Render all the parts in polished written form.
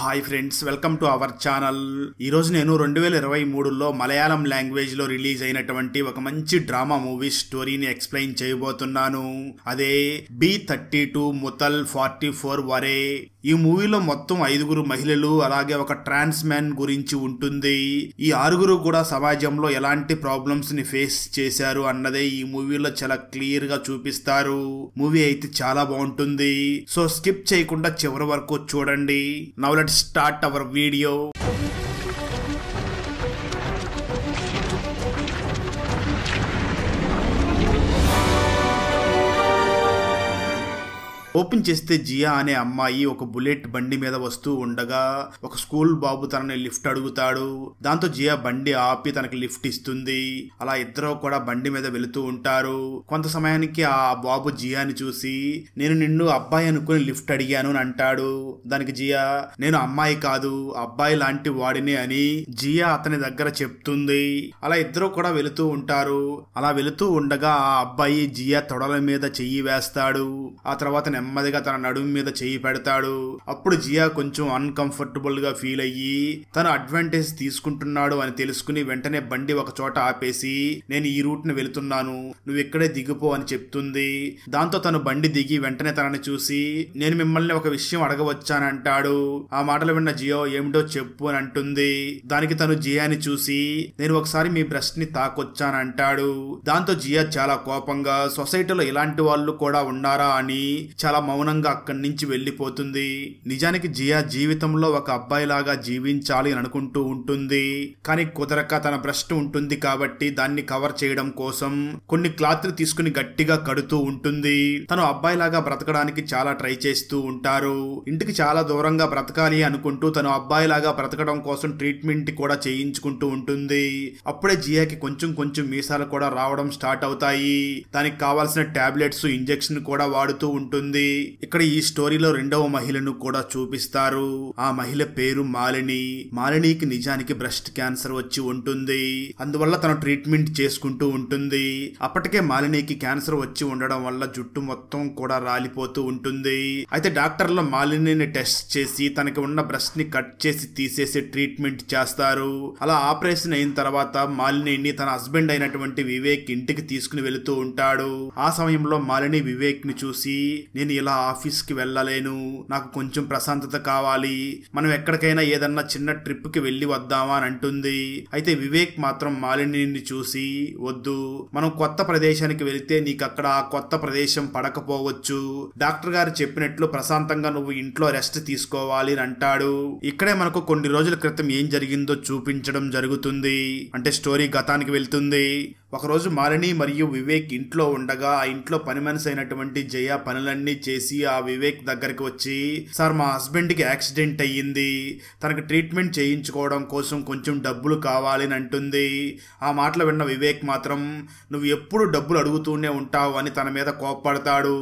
Hi friends, welcome to our channel. ఈరోజు నేను 2023లో మలయాళం లాంగ్వేజ్లో రిలీజ్ అయినటువంటి ఒక మంచి డ్రామా మూవీ స్టోరీని ఎక్స్ప్లెయిన్ చేయబోతున్నాను. అదే B32 ముతల్ 44 వరే. ఈ మూవీలో మొత్తం 5 మహిళలు అలాగే ఒక ట్రాన్స్ మ్యాన్ గురించి ఉంటుంది. ఈ 6 కూడా సమాజంలో ఎలాంటి ప్రాబ్లమ్స్ ని ఫేస్ చేశారు అన్నదే ఈ మూవీలో చాలా క్లియర్ గా చూపిస్తారు. మూవీ అయితే చాలా బాగుంటుంది. సో స్కిప్ చేయకుండా చివరి వరకు చూడండి. Now let's start our video. Open చేస్తే జియా అనే అమ్మాయి ఒక బుల్లెట్ బండి మీద వస్తూ ఉండగా ఒక స్కూల్ బాబు తనని లిఫ్ట్ అడుగుతాడు. దాంతో జియా బండి ఆపి తనకి లిఫ్ట్ ఇస్తుంది. అలా ఇద్దరు కూడా బండి మీద వెళుతూ ఉంటారు. కొంత సమయానికి ఆ బాబు జియాని చూసి నేను నిన్ను అబ్బాయి అనుకుని లిఫ్ట్ అడిగాను అని అంటాడు. దానికి జియా నేను అమ్మాయి కాదు అబ్బాయి లాంటి వాడిని అని జియా అతని దగ్గర చెప్తుంది. అలా ఇద్దరు కూడా వెళుతూ ఉంటారు. అలా వెళుతూ ఉండగా ఆ అబ్బాయి జియా తొడల మీద చెయ్యి వేస్తాడు. ఆ తర్వాత నెమ్మదిగా తన నడుము మీద చెయ్యి పెడతాడు. అప్పుడు జియా కొంచెం అన్కంఫర్టబుల్ గా ఫీల్ అయ్యి తను అడ్వాంటేజ్ తీసుకుంటున్నాడు అని తెలుసుకుని వెంటనే బండి ఒక చోట ఆపేసి నేను ఈ రూట్ ని వెళుతున్నాను, నువ్వు ఇక్కడే దిగిపో అని చెప్తుంది. దాంతో తను బండి దిగి వెంటనే తనని చూసి నేను మిమ్మల్ని ఒక విషయం అడగవచ్చానంటాడు. ఆ మాటలు విన్న జియో ఏమిటో చెప్పు అని అంటుంది. దానికి తను జియాని చూసి నేను ఒకసారి మీ బ్రెస్ట్ ని తాకొచ్చానంటాడు. దాంతో జియా చాలా కోపంగా సొసైటీలో ఇలాంటి వాళ్ళు కూడా ఉన్నారా అని చాలా మౌనంగా అక్కడి నుంచి వెళ్లిపోతుంది. నిజానికి జియా జీవితంలో ఒక అబ్బాయిలాగా జీవించాలి అని అనుకుంటూ ఉంటుంది. కానీ కుదరక తన బ్రెస్ట్ ఉంటుంది కాబట్టి దాన్ని కవర్ చేయడం కోసం కొన్ని క్లాత్లు తీసుకుని గట్టిగా కడుతూ ఉంటుంది. తను అబ్బాయిలాగా బ్రతకడానికి చాలా ట్రై చేస్తూ ఉంటారు. ఇంటికి చాలా దూరంగా బ్రతకాలి అనుకుంటూ తను అబ్బాయిలాగా బ్రతకడం కోసం ట్రీట్మెంట్ కూడా చేయించుకుంటూ ఉంటుంది. అప్పుడే జియాకి కొంచెం కొంచెం మీసాలు కూడా రావడం స్టార్ట్ అవుతాయి. దానికి కావాల్సిన టాబ్లెట్స్ ఇంజెక్షన్ కూడా వాడుతూ ఉంటుంది. ఇక్కడ ఈ స్టోరీలో 2వ మహిళను కూడా చూపిస్తారు. ఆ మహిళ పేరు మాలిని. మాలినికి నిజానికి బ్రెస్ట్ క్యాన్సర్ వచ్చి ఉంటుంది. అందువల్ల తను ట్రీట్మెంట్ చేసుకుంటూ ఉంటుంది. అప్పటికే మాలినికి క్యాన్సర్ వచ్చి ఉండడం వల్ల జుట్టు మొత్తం కూడా రాలిపోతూ ఉంటుంది. అయితే డాక్టర్లు మాలిని టెస్ట్ చేసి తనకి ఉన్న బ్రెస్ట్ ని కట్ చేసి తీసేసి ట్రీట్మెంట్ చేస్తారు. అలా ఆపరేషన్ అయిన తర్వాత మాలిని తన హస్బెండ్ అయినటువంటి వివేక్ ఇంటికి తీసుకుని వెళుతూ ఉంటాడు. ఆ సమయంలో మాలిని వివేక్ ని చూసి నేను ఇలా ఆఫీస్ కి వెళ్ళలేను, నాకు కొంచెం ప్రశాంతత కావాలి, మనం ఎక్కడికైనా ఏదన్నా చిన్న ట్రిప్ కి వెళ్ళి వద్దామా అని అంటుంది. అయితే వివేక్ మాత్రం మాలిని చూసి వద్దు, మనం కొత్త ప్రదేశానికి వెళితే నీకు అక్కడ ఆ కొత్త ప్రదేశం పడకపోవచ్చు, డాక్టర్ గారు చెప్పినట్లు ప్రశాంతంగా నువ్వు ఇంట్లో రెస్ట్ తీసుకోవాలి అని అంటాడు. ఇక్కడే మనకు కొన్ని రోజుల క్రితం ఏం జరిగిందో చూపించడం జరుగుతుంది. అంటే స్టోరీ గతానికి వెళ్తుంది. ఒకరోజు మాలిని మరియు వివేక్ ఇంట్లో ఉండగా ఆ ఇంట్లో పని మనిషి అయినటువంటి జయ పనులన్నీ చేసి ఆ వివేక్ దగ్గరికి వచ్చి సార్ మా హస్బెండ్ కి యాక్సిడెంట్ అయ్యింది, తనకి ట్రీట్మెంట్ చేయించుకోవడం కోసం కొంచెం డబ్బులు కావాలి అని అంటుంది. ఆ మాటలు విన్న వివేక్ మాత్రం నువ్వు ఎప్పుడు డబ్బులు అడుగుతూనే ఉంటావు అని తన మీద కోప్పడతాడు.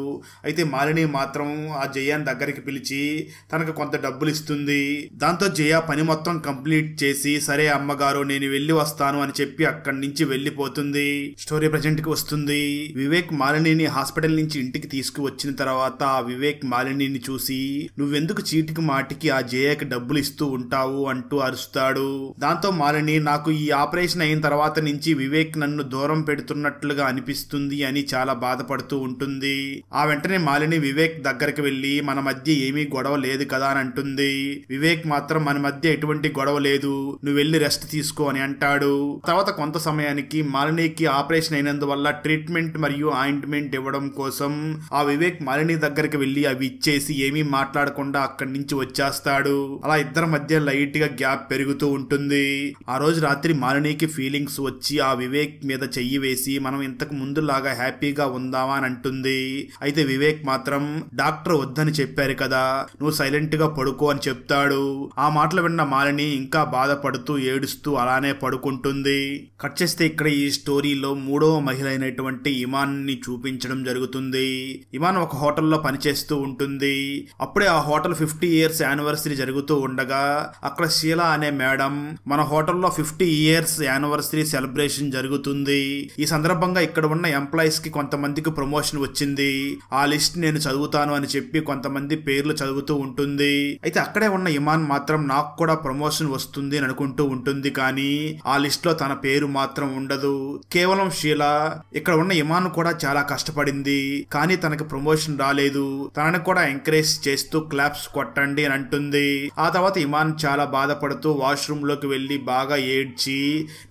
అయితే మాలిని మాత్రం ఆ జయాన్ దగ్గరికి పిలిచి తనకు కొంత డబ్బులు ఇస్తుంది. దాంతో జయ పని మొత్తం కంప్లీట్ చేసి సరే అమ్మగారు నేను వెళ్ళి వస్తాను అని చెప్పి అక్కడి నుంచి వెళ్ళిపోతుంది. స్టోరీ ప్రజెంట్ కి వస్తుంది. వివేక్ మాలిని హాస్పిటల్ నుంచి ఇంటికి తీసుకువచ్చిన తర్వాత ఆ వివేక్ మాలిని చూసి నువ్వెందుకు చీటికి మాటికి ఆ జయకి డబ్బులు ఇస్తూ ఉంటావు అంటూ అరుస్తాడు. దాంతో మాలిని నాకు ఈ ఆపరేషన్ అయిన తర్వాత నుంచి వివేక్ నన్ను దూరం పెడుతున్నట్లుగా అనిపిస్తుంది అని చాలా బాధపడుతూ ఉంటుంది. ఆ వెంటనే మాలిని వివేక్ దగ్గరికి వెళ్లి మన మధ్య ఏమీ గొడవ లేదు కదా అని అంటుంది. వివేక్ మాత్రం మన మధ్య ఎటువంటి గొడవ లేదు, నువ్వు వెళ్ళి రెస్ట్ తీసుకో అని అంటాడు. తర్వాత కొంత సమయానికి మాలినికి ఆపరేషన్ అయినందువల్ల ట్రీట్మెంట్ మరియు ఆయింట్మెంట్ ఇవ్వడం కోసం ఆ వివేక్ మాలిని దగ్గరికి వెళ్లి అవి ఇచ్చేసి ఏమీ మాట్లాడకుండా అక్కడి నుంచి వచ్చేస్తాడు. అలా ఇద్దరి మధ్య లైట్ గా గ్యాప్ పెరుగుతూ ఉంటుంది. ఆ రోజు రాత్రి మాలినికి ఫీలింగ్స్ వచ్చి ఆ వివేక్ మీద చెయ్యి వేసి మనం ఇంతకు ముందులాగా హ్యాపీగా ఉందామా అని అంటుంది. అయితే వివేక్ మాత్రం డాక్టర్ వద్దని చెప్పారు కదా, నువ్వు సైలెంట్ గా పడుకో అని చెప్తాడు. ఆ మాటలు విన్న మాలిని ఇంకా బాధపడుతూ ఏడుస్తూ అలానే పడుకుంటుంది. కట్ చేస్తే ఇక్కడ ఈ స్టోరీ స్టోరీలో మూడవ మహిళ అయినటువంటి ఇమాన్ ని చూపించడం జరుగుతుంది. ఇమాన్ ఒక హోటల్లో పనిచేస్తూ ఉంటుంది. అప్పుడే ఆ హోటల్ 50 years యానివర్సరీ జరుగుతూ ఉండగా అక్కడ షీలా అనే మేడం మన హోటల్లో 50 years యానివర్సరీ సెలబ్రేషన్ జరుగుతుంది, ఈ సందర్భంగా ఇక్కడ ఉన్న ఎంప్లాయీస్ కి కొంతమందికి ప్రమోషన్ వచ్చింది, ఆ లిస్ట్ నేను చదువుతాను అని చెప్పి కొంతమంది పేర్లు చదువుతూ ఉంటుంది. అయితే అక్కడే ఉన్న ఇమాన్ మాత్రం నాకు కూడా ప్రమోషన్ వస్తుంది అని అనుకుంటూ ఉంటుంది. కానీ ఆ లిస్ట్ లో తన పేరు మాత్రం ఉండదు. కేవలం షీలా ఇక్కడ ఉన్న ఇమాన్ కూడా చాలా కష్టపడింది, కానీ తనకి ప్రమోషన్ రాలేదు, తనని కూడా ఎంకరేజ్ చేస్తూ క్లాప్స్ కొట్టండి అని అంటుంది. ఆ తర్వాత ఇమాన్ చాలా బాధపడుతూ వాష్రూమ్ లోకి వెళ్లి బాగా ఏడ్చి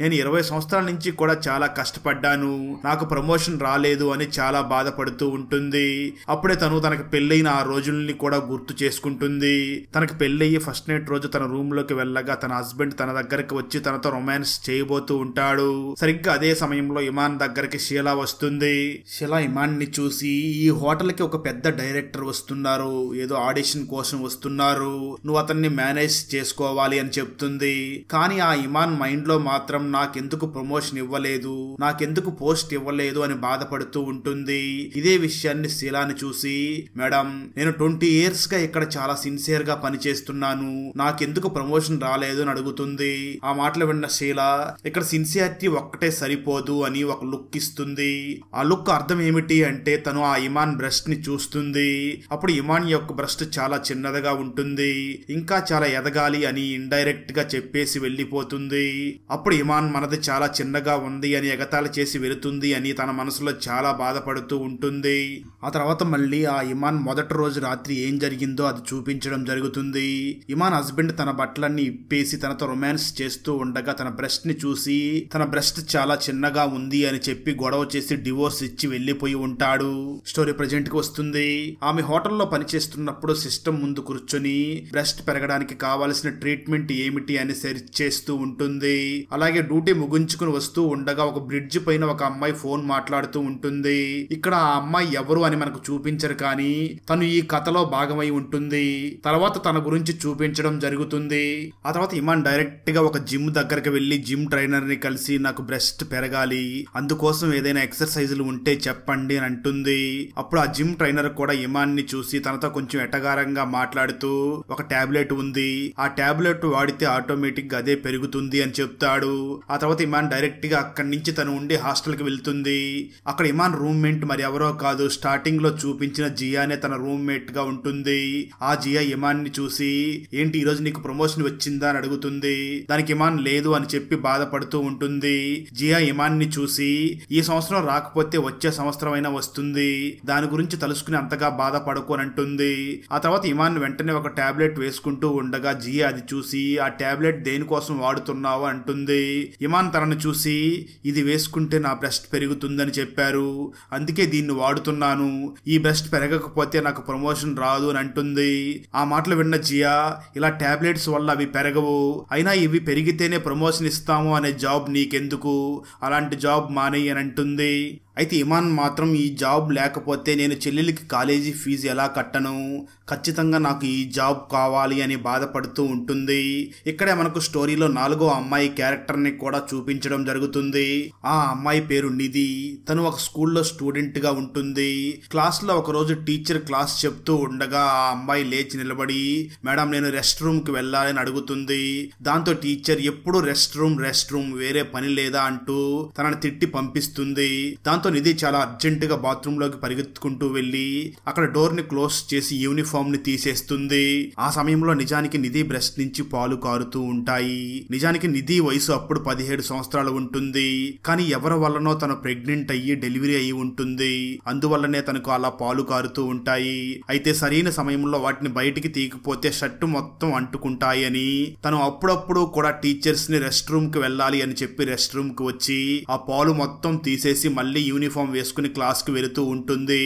నేను 20 సంవత్సరాల నుంచి కూడా చాలా కష్టపడ్డాను, నాకు ప్రమోషన్ రాలేదు అని చాలా బాధపడుతూ ఉంటుంది. అప్పుడే తనకి పెళ్ళైన ఆ రోజుల్ని కూడా గుర్తు చేసుకుంటుంది. తనకి పెళ్ళయ్యి ఫస్ట్ నైట్ రోజు తన రూమ్ లోకి వెళ్ళగా తన హస్బెండ్ తన దగ్గరికి వచ్చి తనతో రొమాన్స్ చేయబోతూ ఉంటాడు. సరిగ్గా అదే సమయంలో ఇమాన్ దగ్గరికి షీలా వస్తుంది. షీలా ఇమాన్ ని చూసి ఈ హోటల్ కి ఒక పెద్ద డైరెక్టర్ వస్తున్నారు, ఏదో ఆడిషన్ కోసం వస్తున్నారు, నువ్వు అతన్ని మేనేజ్ చేసుకోవాలి అని చెప్తుంది. కానీ ఆ ఇమాన్ మైండ్ లో మాత్రం నాకెందుకు ప్రమోషన్ ఇవ్వలేదు, నాకెందుకు పోస్ట్ ఇవ్వలేదు అని బాధపడుతూ ఉంటుంది. ఇదే విషయాన్ని షీలాని చూసి మేడం నేను 20 years గా ఇక్కడ చాలా సిన్సియర్ గా పనిచేస్తున్నాను, నాకెందుకు ప్రమోషన్ రాలేదు అని అడుగుతుంది. ఆ మాటలు విన్న షీలా ఇక్కడ సిన్సియారిటీ ఒక్కటే సరిపోదు అని ఒక లుక్ ఇస్తుంది. ఆ లుక్ అర్థం ఏమిటి అంటే తను ఆ ఇమాన్ బ్రెస్ట్ ని చూస్తుంది. అప్పుడు ఇమాన్ యొక్క బ్రెస్ట్ చాలా చిన్నదిగా ఉంటుంది, ఇంకా చాలా ఎదగాలి అని ఇండైరెక్ట్ గా చెప్పేసి వెళ్లిపోతుంది. అప్పుడు ఇమాన్ మనది చాలా చిన్నగా ఉంది అని ఎగతాళి చేసి వెళుతుంది అని తన మనసులో చాలా బాధపడుతూ ఉంటుంది. ఆ తర్వాత మళ్ళీ ఆ ఇమాన్ మొదటి రోజు రాత్రి ఏం జరిగిందో అది చూపించడం జరుగుతుంది. ఇమాన్ హస్బెండ్ తన బట్టలన్నీ ఇప్పేసి తనతో రొమాన్స్ చేస్తూ ఉండగా తన బ్రెస్ట్ ని చూసి తన బ్రెస్ట్ చాలా చిన్నగా ఉంది అని చెప్పి గొడవ చేసి డివోర్స్ ఇచ్చి వెళ్లిపోయి ఉంటాడు. స్టోరీ ప్రెజెంట్ కి వస్తుంది. ఆమె హోటల్లో పనిచేస్తున్నప్పుడు సిస్టమ్ ముందు కూర్చొని బ్రెస్ట్ పెరగడానికి కావాల్సిన ట్రీట్మెంట్ ఏమిటి అని సెర్చ్ చేస్తూ ఉంటుంది. అలాగే డ్యూటీ ముగించుకుని వస్తూ ఉండగా ఒక బ్రిడ్జ్ పైన ఒక అమ్మాయి ఫోన్ మాట్లాడుతూ ఉంటుంది. ఇక్కడ ఆ అమ్మాయి ఎవరు అని మనకు చూపించరు, కానీ తను ఈ కథలో భాగమై ఉంటుంది. తర్వాత తన గురించి చూపించడం జరుగుతుంది. ఆ తర్వాత ఇమాన్ డైరెక్ట్ గా ఒక జిమ్ దగ్గరికి వెళ్లి జిమ్ ట్రైనర్ ని కలిసి నాకు బ్రెస్ట్ పెరగాలి, అందుకోసం ఏదైనా ఎక్సర్సైజులు ఉంటే చెప్పండి అని అంటుంది. అప్పుడు ఆ జిమ్ ట్రైనర్ కూడా ఇమాన్ ని చూసి తనతో కొంచెం ఎటగారంగా మాట్లాడుతూ ఒక టాబ్లెట్ ఉంది, ఆ టాబ్లెట్ వాడితే ఆటోమేటిక్ గా అదే పెరుగుతుంది అని చెప్తాడు. ఆ తర్వాత ఇమాన్ డైరెక్ట్ గా అక్కడి నుంచి తను ఉండే హాస్టల్ కి వెళ్తుంది. అక్కడ ఇమాన్ రూమ్మేట్ మరి ఎవరో కాదు, స్టార్టింగ్ లో చూపించిన జియానే తన రూమ్మేట్ గా ఉంటుంది. ఆ జియా ఇమాన్ ని చూసి ఏంటి ఈరోజు నీకు ప్రమోషన్ వచ్చిందా అని అడుగుతుంది. దానికి ఇమాన్ లేదు అని చెప్పి బాధపడుతూ ఉంటుంది. జియా ఇమాన్ ని చూసి ఈ సంవత్సరం రాకపోతే వచ్చే సంవత్సరం అయినా వస్తుంది, దాని గురించి తలుసుకుని అంతగా బాధపడుకో అని అంటుంది. ఆ తర్వాత ఇమాన్ వెంటనే ఒక టాబ్లెట్ వేసుకుంటూ ఉండగా జియా అది చూసి ఆ టాబ్లెట్ దేనికోసం వాడుతున్నావు అంటుంది. ఇమాన్ తనను చూసి ఇది వేసుకుంటే నా బ్రెస్ట్ పెరుగుతుందని చెప్పారు, అందుకే దీన్ని వాడుతున్నాను, ఈ బ్రెస్ట్ పెరగకపోతే నాకు ప్రమోషన్ రాదు అని అంటుంది. ఆ మాటలు విన్న జియా ఇలా టాబ్లెట్స్ వల్ల అవి పెరగవు, అయినా ఇవి పెరిగితేనే ప్రమోషన్ ఇస్తాము అనే జాబ్ నీకెందుకు, అలాంటి జాబ్ మానేయి అని అంటుంది. అయితే ఇమాన్ మాత్రం ఈ జాబ్ లేకపోతే నేను చెల్లెలికి కాలేజీ ఫీజు ఎలా కట్టను, ఖచ్చితంగా నాకు ఈ జాబ్ కావాలి అని బాధపడుతూ ఉంటుంది. ఇక్కడే మనకు స్టోరీలో 4వ అమ్మాయి క్యారెక్టర్ ని కూడా చూపించడం జరుగుతుంది. ఆ అమ్మాయి పేరు నిధి. తను ఒక స్కూల్లో స్టూడెంట్ గా ఉంటుంది. క్లాస్ లో ఒక రోజు టీచర్ క్లాస్ చెప్తూ ఉండగా ఆ అమ్మాయి లేచి నిలబడి మేడం నేను రెస్ట్ రూమ్ కి వెళ్ళాలని అడుగుతుంది. దాంతో టీచర్ ఎప్పుడు రెస్ట్ రూమ్ వేరే పని లేదా అంటూ తనని తిట్టి పంపిస్తుంది. దాంతో నిధి చాలా అర్జెంట్ గా బాత్రూమ్ లోకి పరిగెత్తుకుంటూ వెళ్లి అక్కడ డోర్ ని క్లోజ్ చేసి యూనిఫామ్ ని తీసేస్తుంది. ఆ సమయంలో నిజానికి నిధి బ్రెస్ట్ నుంచి పాలు కారుతూ ఉంటాయి. నిజానికి నిధి వయసు అప్పుడు 17 సంవత్సరాలు ఉంటుంది. కానీ ఎవరి వల్లనో తను ప్రెగ్నెంట్ అయ్యి డెలివరీ అయ్యి ఉంటుంది, అందువల్లనే తనకు అలా పాలు కారుతూ ఉంటాయి. అయితే సరైన సమయంలో వాటిని బయటికి తీయకపోతే షర్టు మొత్తం అంటుకుంటాయి అని తను అప్పుడప్పుడు కూడా టీచర్స్ ని రెస్ట్ రూమ్ కి వెళ్ళాలి అని చెప్పి రెస్ట్ రూమ్ కి వచ్చి ఆ పాలు మొత్తం తీసేసి మళ్ళీ యూనిఫామ్ వేసుకుని క్లాస్ కి వెళుతూ ఉంటుంది.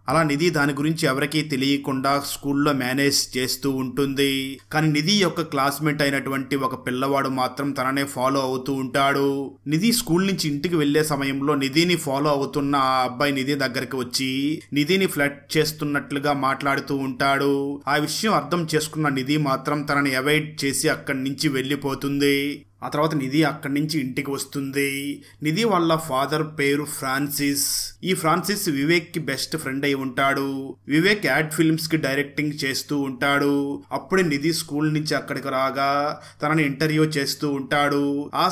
అలా నిధి దాని గురించి ఎవరికీ తెలియకుండా స్కూల్లో మేనేజ్ చేస్తూ ఉంటుంది. కానీ నిధి యొక్క క్లాస్మేట్ అయినటువంటి ఒక పిల్లవాడు మాత్రం తననే ఫాలో అవుతూ ఉంటాడు. నిధి స్కూల్ నుంచి ఇంటికి వెళ్లే సమయంలో నిధిని ఫాలో అవుతున్న ఆ అబ్బాయి నిధి దగ్గరికి వచ్చి నిధిని ఫ్లర్ట్ చేస్తున్నట్లుగా మాట్లాడుతూ ఉంటాడు. ఆ విషయం అర్థం చేసుకున్న నిధి మాత్రం తనని అవాయిడ్ చేసి అక్కడి నుంచి వెళ్లిపోతుంది. ఆ తర్వాత నిధి అక్కడి నుంచి ఇంటికి వస్తుంది. నిధి వాళ్ళ ఫాదర్ పేరు ఫ్రాన్సిస్. ఈ ఫ్రాన్సిస్ వివేక్ కి బెస్ట్ ఫ్రెండ్ అయి ఉంటాడు. వివేక్ యాడ్ ఫిల్మ్స్ కి డైరెక్టింగ్ చేస్తూ ఉంటాడు. అప్పుడే నిధి స్కూల్ నుంచి అక్కడికి రాగా తనని ఇంటర్వ్యూ చేస్తూ ఉంటాడు. ఆ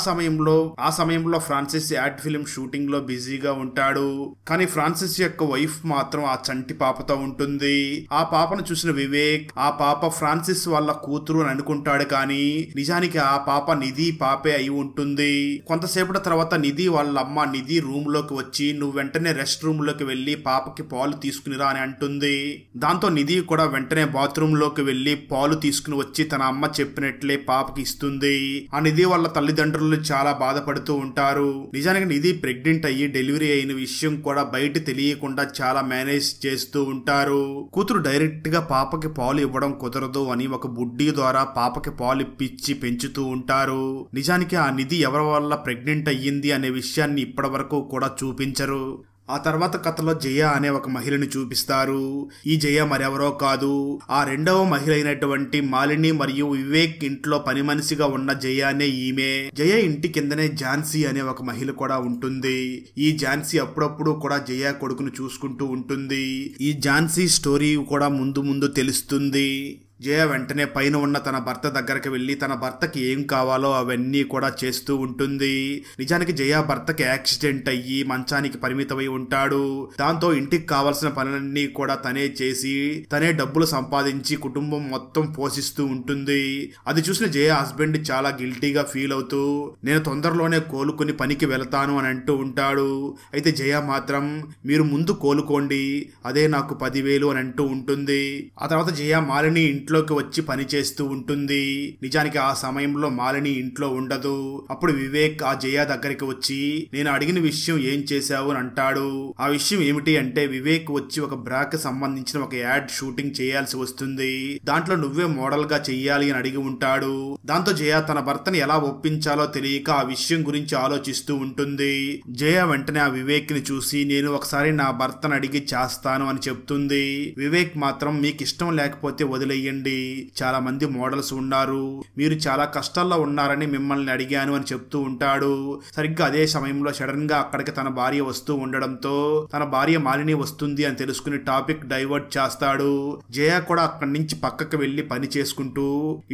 సమయంలో ఫ్రాన్సిస్ యాడ్ ఫిల్మ్ షూటింగ్ లో బిజీగా ఉంటాడు. కానీ ఫ్రాన్సిస్ యొక్క వైఫ్ మాత్రం ఆ చంటి పాపతో ఉంటుంది. ఆ పాపను చూసిన వివేక్ ఆ పాప ఫ్రాన్సిస్ వాళ్ళ కూతురు అని అనుకుంటాడు. కానీ నిజానికి ఆ పాప నిధి పాపే అయి ఉంటుంది. కొంతసేపటి తర్వాత నిధి వాళ్ళ అమ్మ నిధి రూమ్ లోకి వచ్చి నువ్వు వెంటనే రెస్ట్ రూమ్ లోకి వెళ్లి పాపకి పాలు తీసుకునిరా అని అంటుంది. దాంతో నిధి కూడా వెంటనే బాత్రూమ్ లోకి వెళ్లి పాలు తీసుకుని వచ్చి తన అమ్మ చెప్పినట్లే పాపకి ఇస్తుంది. ఆ నిధి వాళ్ళ తల్లిదండ్రులు చాలా బాధపడుతూ ఉంటారు. నిజానికి నిధి ప్రెగ్నెంట్ అయ్యి డెలివరీ అయిన విషయం కూడా బయట తెలియకుండా చాలా మేనేజ్ చేస్తూ ఉంటారు. కూతురు డైరెక్ట్ గా పాపకి పాలు ఇవ్వడం కుదరదు అని ఒక బుడ్డి ద్వారా పాపకి పాలు ఇప్పించి పెంచుతూ ఉంటారు. నిజానికి ఆ నిధి ఎవరి వల్ల ప్రెగ్నెంట్ అయ్యింది అనే విషయాన్ని ఇప్పటి వరకు కూడా చూపించరు. ఆ తర్వాత కథలో జయ అనే ఒక మహిళని చూపిస్తారు. ఈ జయ మరెవరో కాదు, ఆ రెండవ మహిళ అయినటువంటి మాలిని మరియు వివేక్ ఇంట్లో పని మనిషిగా ఉన్న జయ అనే ఈమె. జయ ఇంటి కిందనే ఝాన్సీ అనే ఒక మహిళ కూడా ఉంటుంది. ఈ ఝాన్సీ అప్పుడప్పుడు కూడా జయ కొడుకును చూసుకుంటూ ఉంటుంది. ఈ ఝాన్సీ స్టోరీ కూడా ముందు తెలుస్తుంది. జయ వెంటనే పైన ఉన్న తన భర్త దగ్గరికి వెళ్లి తన భర్తకి ఏం కావాలో అవన్నీ కూడా చేస్తూ ఉంటుంది. నిజానికి జయ భర్తకి యాక్సిడెంట్ అయ్యి మంచానికి పరిమితమై ఉంటాడు. దాంతో ఇంటికి కావాల్సిన పనులన్నీ కూడా తనే చేసి తనే డబ్బులు సంపాదించి కుటుంబం మొత్తం పోషిస్తూ ఉంటుంది. అది చూసిన జయ హస్బెండ్ చాలా గిల్టీగా ఫీల్ అవుతూ నేను తొందరలోనే కోలుకుని పనికి వెళతాను అని అంటూ ఉంటాడు. అయితే జయ మాత్రం మీరు ముందు కోలుకోండి, అదే నాకు 10,000 అని అంటూ ఉంటుంది. ఆ తర్వాత జయ మాలిని ఇంట్లోకి వచ్చి పని చేస్తూ ఉంటుంది. నిజానికి ఆ సమయంలో మాలిని ఇంట్లో ఉండదు. అప్పుడు వివేక్ ఆ జయ దగ్గరికి వచ్చి నేను అడిగిన విషయం ఏం చేశావు అని అంటాడు. ఆ విషయం ఏమిటి అంటే వివేక్ వచ్చి ఒక బ్రాక్ సంబంధించిన ఒక యాడ్ షూటింగ్ చేయాల్సి వస్తుంది, దాంట్లో నువ్వే మోడల్ గా చెయ్యాలి అని అడిగి ఉంటాడు. దాంతో జయ తన భర్తని ఎలా ఒప్పించాలో తెలియక ఆ విషయం గురించి ఆలోచిస్తూ ఉంటుంది. జయ వెంటనే ఆ వివేక్ ని చూసి నేను ఒకసారి నా భర్తను అడిగి చేస్తాను అని చెప్తుంది. వివేక్ మాత్రం మీకు ఇష్టం లేకపోతే వదిలేయండి, చాలా మంది మోడల్స్ ఉన్నారు, మీరు చాలా కష్టాల్లో ఉన్నారని మిమ్మల్ని అడిగాను అని చెప్తూ ఉంటాడు. సరిగ్గా అదే సమయంలో సడన్ గా అక్కడికి తన భార్య వస్తూ ఉండడంతో తన భార్య మాలిని వస్తుంది అని తెలుసుకుని టాపిక్ డైవర్ట్ చేస్తాడు. జయ కూడా అక్కడి నుంచి పక్కకి వెళ్లి పని చేసుకుంటూ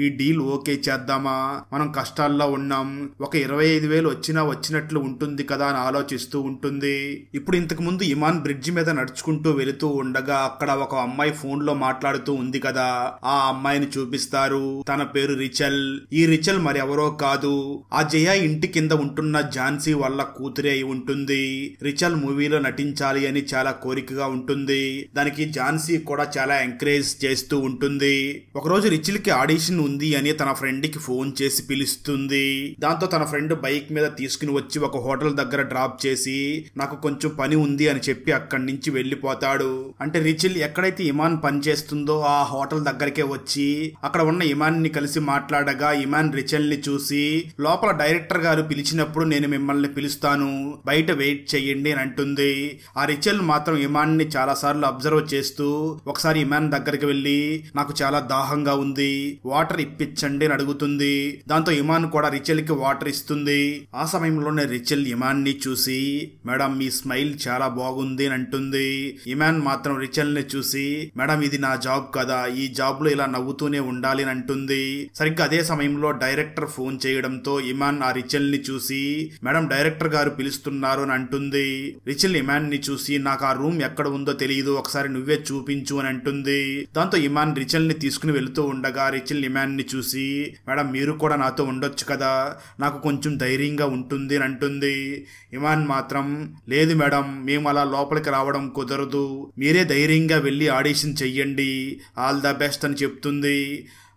ఈ డీల్ ఓకే చేద్దామా, మనం కష్టాల్లో ఉన్నాం, ఒక 25,000 వచ్చినట్లు ఉంటుంది కదా అని ఆలోచిస్తూ ఉంటుంది. ఇప్పుడు ఇంతకు ముందు ఇమాన్ బ్రిడ్జి మీద నడుచుకుంటూ వెళుతూ ఉండగా అక్కడ ఒక అమ్మాయి ఫోన్ లో మాట్లాడుతూ ఉంది కదా, ఆ అమ్మాయిని చూపిస్తారు. తన పేరు రిచల్. ఈ రిచల్ మరి ఎవరో కాదు, ఆ జయ ఇంటి కింద ఉంటున్న ఝాన్సీ వాళ్ళ కూతురే అయి ఉంటుంది. రిచల్ మూవీలో నటించాలి అని చాలా కోరికగా ఉంటుంది. దానికి ఝాన్సీ కూడా చాలా ఎంకరేజ్ చేస్తూ ఉంటుంది. ఒకరోజు రిచల్ కి ఆడిషన్ ఉంది అని తన ఫ్రెండ్ కి ఫోన్ చేసి పిలుస్తుంది. దాంతో తన ఫ్రెండ్ బైక్ మీద తీసుకుని వచ్చి ఒక హోటల్ దగ్గర డ్రాప్ చేసి నాకు కొంచెం పని ఉంది అని చెప్పి అక్కడి నుంచి వెళ్లిపోతాడు. అంటే రిచల్ ఎక్కడైతే ఇమాన్ పని చేస్తుందో ఆ హోటల్ దగ్గరికే వచ్చి అక్కడ ఉన్న ఇమాన్ ని కలిసి మాట్లాడగా ఇమాన్ రిచల్ ని చూసి లోపల డైరెక్టర్ గారు పిలిచినప్పుడు నేను మిమ్మల్ని పిలుస్తాను, బయట వెయిట్ చెయ్యండి అని అంటుంది. ఆ రిచల్ మాత్రం ఇమాన్ ని చాలా సార్లు అబ్జర్వ్ చేస్తూ ఒకసారి ఇమాన్ దగ్గరికి వెళ్లి నాకు చాలా దాహంగా ఉంది, వాటర్ ఇప్పించండి అని అడుగుతుంది. దాంతో ఇమాన్ కూడా రిచల్ కి వాటర్ ఇస్తుంది. ఆ సమయంలోనే రిచల్ ఇమాన్ ని చూసి మేడం మీ స్మైల్ చాలా బాగుంది అని అంటుంది. ఇమాన్ మాత్రం రిచల్ ని చూసి మేడం ఇది నా జాబ్ కదా, ఈ జాబ్ లో ఇలా నవ్వుతూనే ఉండాలి అని అంటుంది. సరిగ్గా అదే సమయంలో డైరెక్టర్ ఫోన్ చేయడంతో ఇమాన్ ఆ రిచల్ ని చూసి మేడం డైరెక్టర్ గారు పిలుస్తున్నారు అని అంటుంది. రిచల్ ఇమాన్ ని చూసి నాకు ఆ రూమ్ ఎక్కడ ఉందో తెలియదు, ఒకసారి నువ్వే చూపించు అని అంటుంది. దాంతో ఇమాన్ రిచల్ ని తీసుకుని వెళుతూ ఉండగా రిచల్ ఇమాన్ ని చూసి మేడం మీరు కూడా నాతో ఉండొచ్చు కదా, నాకు కొంచెం ధైర్యంగా ఉంటుంది అని అంటుంది. ఇమాన్ మాత్రం లేదు మేడం మేము అలా లోపలికి రావడం కుదరదు, మీరే ధైర్యంగా వెళ్ళి ఆడిషన్ చెయ్యండి, ఆల్ ద బెస్ట్ అని చెప్తుంది.